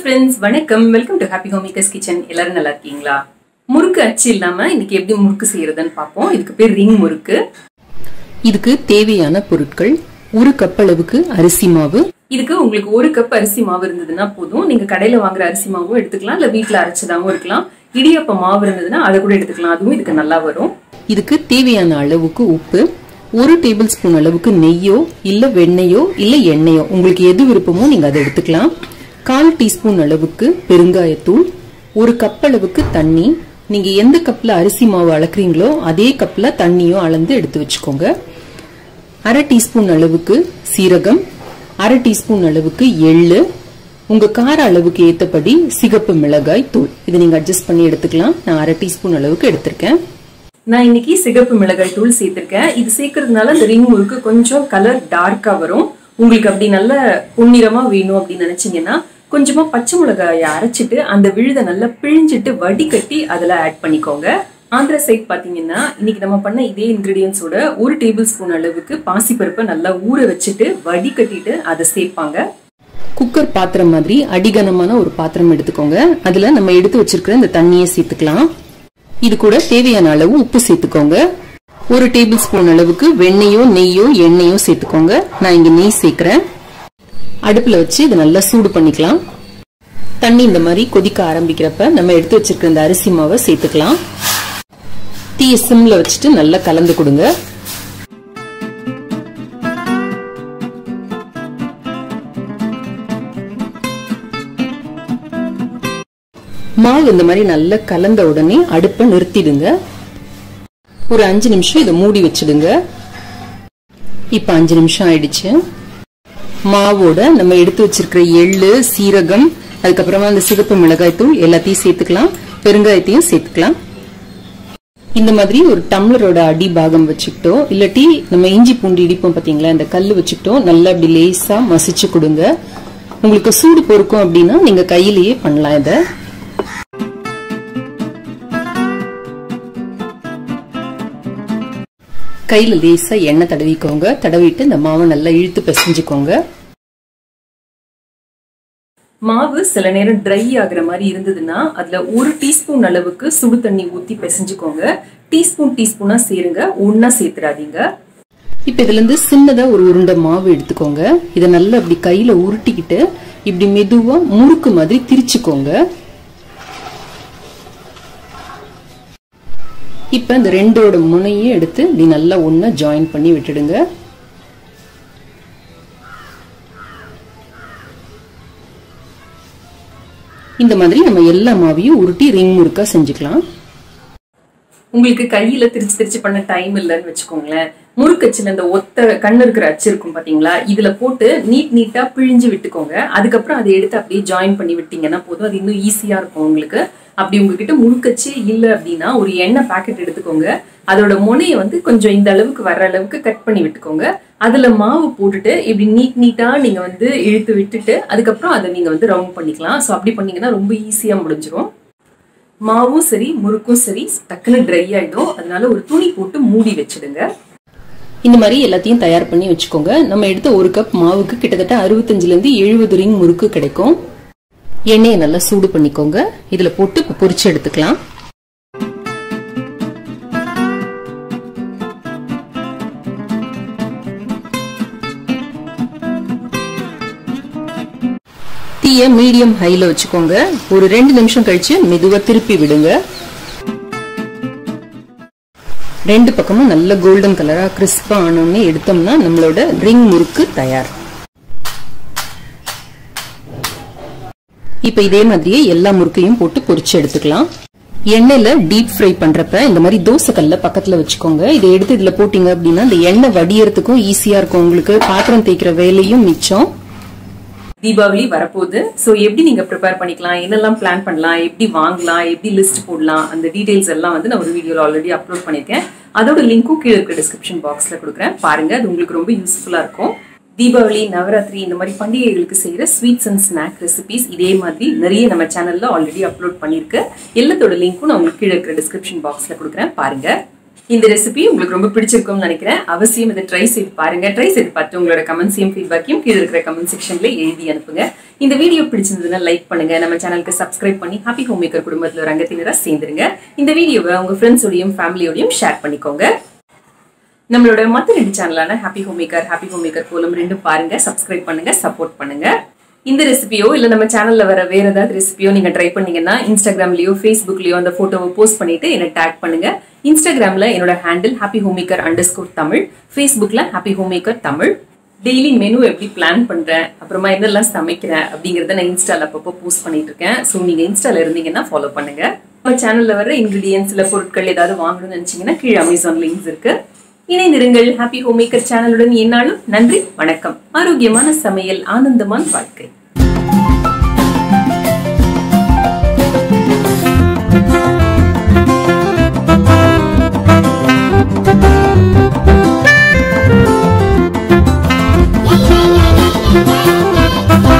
friends, வணக்கம். Welcome to happy homemakers kitchen. எல்லாரும் நல்லா இருக்கீங்களா? முறுக்கு அச்சு இல்லாம இன்னைக்கு எப்படி முறுக்கு செய்யறதுன்னு பாப்போம். இதுக்கு பேர் ரிங் முறுக்கு. இதுக்கு தேவையான பொருட்கள்: 1 கப் அளவுக்கு அரிசி மாவு. இதுக்கு உங்களுக்கு 1 கப் அரிசி மாவு இருந்ததுன்னா போதும். நீங்க கடையில வாங்குற அரிசி மாவும் எடுத்துக்கலாம், இல்ல வீட்ல அரைச்சதாவும் இருக்கலாம். இடியாப்ப மாவு இருந்ததுன்னா அதை கூட எடுத்துக்கலாம், அதுவும் இதுக்கு நல்லா வரும். இதுக்கு தேவையான அளவுக்கு உப்பு, 1 டேபிள் ஸ்பூன் அளவுக்கு நெய்யோ இல்ல வெண்ணெயோ இல்ல எண்ணெயோ, உங்களுக்கு எது விருப்பமோ நீங்க அதை எடுத்துக்கலாம். 1/4 டீஸ்பூன் அளவுக்கு பெருங்காயத்தூள், 1 கப் அளவுக்கு தண்ணி. நீங்க எந்த கப்ல அரிசி மாவு அளக்குறீங்களோ அதே கப்ல தண்ணியும் அளந்து எடுத்து வச்சுக்கோங்க. 1/2 டீஸ்பூன் அளவுக்கு சீரகம், 1/2 டீஸ்பூன் அளவுக்கு எள்ளு, உங்க கார அளவுக்கு ஏத்தபடி சிகப்பு மிளகாய் தூள். இதை நீங்க அட்ஜஸ்ட் பண்ணி எடுத்துக்கலாம். நான் 1/2 டீஸ்பூன் அளவுக்கு எடுத்திருக்கேன். நான் இன்னைக்கு சிகப்பு மிளகாய் தூள் சேர்த்திருக்கேன். இது சேர்க்கறதுனால இந்த ரிங் முறுக்கு கொஞ்சம் கலர் டார்க்கா வரும். உங்களுக்கு அப்படி நல்ல பொன்னிறமா வேணும் அப்படின்னு நினைச்சீங்கன்னா கொஞ்சமா பச்சை மிளகாயை அரைச்சிட்டு அந்த விழுத நல்லா பிழிஞ்சிட்டு வடிகட்டி அதுல ஆட் பண்ணிக்கோங்க. ஆந்திரா சைட் பாத்தீங்கன்னா இன்னைக்கு நம்ம பண்ண இதே இன்கிரீடியன்ஸோட 1 டேபிள் ஸ்பூன் அளவுக்கு பாசிப்பருப்பை நல்லா ஊற வச்சுட்டு வடிகட்டிட்டு அதை சேர்ப்பாங்க. குக்கர் பாத்திரம் மாதிரி அடிகனமான ஒரு பாத்திரம் எடுத்துக்கோங்க. அதுல நம்ம எடுத்து வச்சிருக்கிற இந்த தண்ணியை சேர்த்துக்கலாம். இது கூட தேவையான அளவு உப்பு சேர்த்துக்கோங்க. 1 டேபிள் ஸ்பூன் அளவுக்கு வெண்ணெயோ நெய்யோ எண்ணெயோ சேர்த்துக்கோங்க. நான் இங்க நெய் சேர்க்கிறேன். அடுப்புல வச்சு இதை நல்லா சூடு பண்ணிக்கலாம். தண்ணி இந்த மாதிரி கொதிக்க ஆரம்பிக்கிறப்ப நம்ம எடுத்து வச்சிருக்கிற இந்த அரிசி மாவை சேர்த்துக்கலாம். தீய சிம்ல வச்சுட்டு நல்லா கலந்து கொடுங்க. மாவு இந்த மாதிரி நல்லா கலந்த உடனே அடுப்பை நிறுத்திடுங்க. ஒரு 5 நிமிஷம் இதை மூடி வச்சிடுங்க. இப்ப 5 நிமிஷம் ஆயிடுச்சு. மாவோட நம்ம எடுத்து வச்சிருக்கிற எள்ளு, சீரகம், அதுக்கப்புறமா அந்த சிகப்பு மிளகாய் தூள் எல்லாத்தையும் சேர்த்துக்கலாம். பெருங்காயத்தையும் சேர்த்துக்கலாம். இந்த மாதிரி ஒரு டம்ளரோட அடி பாகம் வச்சுக்கிட்டோம், இல்லாட்டி நம்ம இஞ்சி பூண்டு இடிப்போம் பாத்தீங்களா, இந்த கல்லு வச்சுக்கிட்டோம், நல்லா அப்படி லேசா மசிச்சு கொடுங்க. உங்களுக்கு சூடு பொறுக்கும் அப்படின்னா நீங்க கையிலேயே பண்ணலாம். இதை கையில லேசா எண்ணெய் தடவிக்கோங்க. தடவிட்டு இந்த மாவை நல்லா இழுத்து பிசைஞ்சுக்கோங்க. மாவு சில நேரம் ட்ரை ஆகுற மாதிரி இருந்ததுன்னா அதுல 1 டீஸ்பூன் அளவுக்கு சுடு தண்ணி ஊத்தி பிசைஞ்சுக்கோங்க. டீஸ்பூனா சேருங்க, ஒன்னா சேர்த்துறாதீங்க. இப்ப இதுல இருந்து சின்னதா ஒரு உருண்டை மாவு எடுத்துக்கோங்க. இதை நல்லா அப்படி கையில உருட்டிக்கிட்டு இப்படி மெதுவா முறுக்கு மாதிரி திரிச்சுக்கோங்க. இப்ப இந்த ரெண்டோட முனையும் எடுத்து இப்படி நல்லா ஒண்ணா ஜாயின் பண்ணி விட்டுடுங்க. இந்த மாதிரி நம்ம எல்லா மாவையும் உருட்டி ரிங் முறுக்கா செஞ்சுக்கலாம். உங்களுக்கு கையில திரிச்சு பண்ண டைம் இல்லைன்னு வச்சுக்கோங்களேன், முறுக்கச்சுல இந்த ஒத்த கண்ணு இருக்கிற அச்சு இருக்கும் பாத்தீங்களா, இதுல போட்டு நீட்டா பிழிஞ்சு விட்டுக்கோங்க. அதுக்கப்புறம் அதை எடுத்து அப்படியே ஜாயின் பண்ணி விட்டீங்கன்னா போதும். அது இன்னும் ஈஸியா இருக்கும் உங்களுக்கு. அப்படி உங்ககிட்ட முறுக்கச்சு இல்லை அப்படின்னா ஒரு எண்ணெய் பாக்கெட் எடுத்துக்கோங்க. அதோட முனையை கொஞ்சம் இந்த அளவுக்கு வர்ற அளவுக்கு கட் பண்ணி விட்டுக்கோங்க. அதுல மாவு போட்டுட்டு இப்படி நீட்டா நீங்க இழுத்து விட்டுட்டு அதுக்கப்புறம் அதை நீங்க ரவுண்ட் பண்ணிக்கலாம். ஸோ அப்படி பண்ணீங்கன்னா ரொம்ப ஈஸியா முடிஞ்சிடும். மாவும் சரி முறுக்கும் சரி டக்குன்னு ட்ரை ஆயிடும். அதனால ஒரு துணி போட்டு மூடி வச்சிடுங்க. இந்த மாதிரி எல்லாத்தையும் தயார் பண்ணி வச்சுக்கோங்க. நம்ம எடுத்த 1 கப் மாவுக்கு கிட்டத்தட்ட 65 இருந்து 70 ரிங் முறுக்கு கிடைக்கும். எண்ணெயை நல்லா சூடு பண்ணிக்கோங்க. இதுல போட்டு பொரிச்சு எடுத்துக்கலாம். தீய மீடியம் ஹைல வச்சுக்கோங்க. ஒரு 2 நிமிஷம் கழிச்சு மெதுவா திருப்பி விடுங்க. 2 பக்கமும் நல்ல கோல்டன் கலரா கிறிஸ்பா ஆனோன்னு எடுத்தோம்னா நம்மளோட ரிங் முறுக்கு தயார். இப்ப இதே மாதிரியே எல்லா முறுக்கையும் போட்டு பொரிச்சு எடுத்துக்கலாம். எண்ணெயில டீப் ஃப்ரை பண்றப்ப இந்த மாதிரி தோசை கல்ல பக்கத்துல வச்சுக்கோங்க. இதை எடுத்து இதுல போட்டீங்க அப்படின்னா இந்த எண்ணெய் வடியறதுக்கும் ஈஸியா இருக்கும். உங்களுக்கு பாத்திரம் தேய்க்கிற வேலையும் மிச்சம். தீபாவளி வரப்போகுது. ஸோ எப்படி நீங்க ப்ரிப்பேர் பண்ணிக்கலாம், என்னெல்லாம் பிளான் பண்ணலாம், எப்படி வாங்கலாம், எப்படி லிஸ்ட் போடலாம், அந்த டீடைல்ஸ் எல்லாம் நான் ஒரு வீடியோல ஆல்ரெடி அப்லோட் பண்ணிருக்கேன். அதோட லிங்க்கும் கீழே இருக்க டிஸ்கிரிப்ஷன் பாக்ஸ்ல கொடுக்குறேன், பாருங்க. அது உங்களுக்கு ரொம்ப யூஸ்ஃபுல்லா இருக்கும். தீபாவளி, நவராத்திரி இந்த மாதிரி பண்டிகைகளுக்கு செய்யற ஸ்வீட்ஸ் அண்ட் ஸ்நாக் ரெசிபிஸ் இதே மாதிரி நிறைய நம்ம சேனல்ல ஆல்ரெடி அப்லோட் பண்ணிருக்கு. எல்லாத்தோட லிங்க்கும் நான் உங்களுக்கு கீழே இருக்கிற டிஸ்கிரிப்ஷன் பாக்ஸ்ல கொடுக்குறேன், பாருங்க. இந்த ரெசிபி உங்களுக்கு ரொம்ப பிடிச்சிருக்கும்னு நினைக்கிறேன். அவசியம் இதை ட்ரை செய்து பாருங்க. ட்ரை செய்து பார்த்து உங்களோட கமெண்ட்ஸையும் ஃபீட்பேக்கையும் கீழே இருக்கிற கமெண்ட் செக்ஷன்ல எழுதி அனுப்புங்க. இந்த வீடியோ பிடிச்சிருந்ததுன்னா லைக் பண்ணுங்க. நம்ம சேனலுக்கு சப்ஸ்கிரைப் பண்ணி ஹாப்பி ஹோம் மேக்கர் குடும்பத்துல ஒரு அங்கத்தினரா சேர்ந்துருங்க. இந்த வீடியோவை உங்க ஃப்ரெண்ட்ஸோடையும் ஃபேமிலியோடையும் ஷேர் பண்ணிக்கோங்க. நம்மளோட மற்ற 2 சேனலான ஹாப்பி ஹோம் மேக்கர் கோலம் 2 பாருங்க, சப்ஸ்கிரைப் பண்ணுங்க, சப்போர்ட் பண்ணுங்க. இந்த ரெசிபியோ இல்ல நம்ம சேனல்ல வர வேற ஏதாவது ரெசிபியோ நீங்க ட்ரை பண்ணீங்கன்னா இன்ஸ்டாகிராம்லயோ ஃபேஸ்புக்லயோ அந்த போட்டோவை போஸ்ட் பண்ணிட்டு என்ன டேக் பண்ணுங்க. இன்ஸ்டாகிராம்ல என்னோட ஹேண்டில் happyhomemaker_தமிழ், ஃபேஸ்புக்ல happyhomemaker_தமிழ். டெய்லி மெனு எப்படி பிளான் பண்றேன், அப்புறமா என்னெல்லாம் சமைக்கிறேன் அப்படிங்கறத நான் இன்ஸ்டால அப்பப்போ போஸ்ட் பண்ணிட்டு இருக்கேன். ஸோ நீங்க இன்ஸ்டால இருந்தீங்கன்னா ஃபாலோ பண்ணுங்க. நம்ம சேனல்ல வர இன்கிரீடியன்ஸ் இல்ல பொருட்கள் ஏதாவது வாங்கணும்னு நினைச்சீங்கன்னா கீழே அமேசான் லிங்க்ஸ் இருக்கு. இணைந்திருங்கள் ஹாப்பி ஹோம் மேக்கர் சேனலுடன். என்னாலும் நன்றி, வணக்கம். ஆரோக்கியமான சமையல், ஆனந்தமான வாழ்க்கை. Yeah.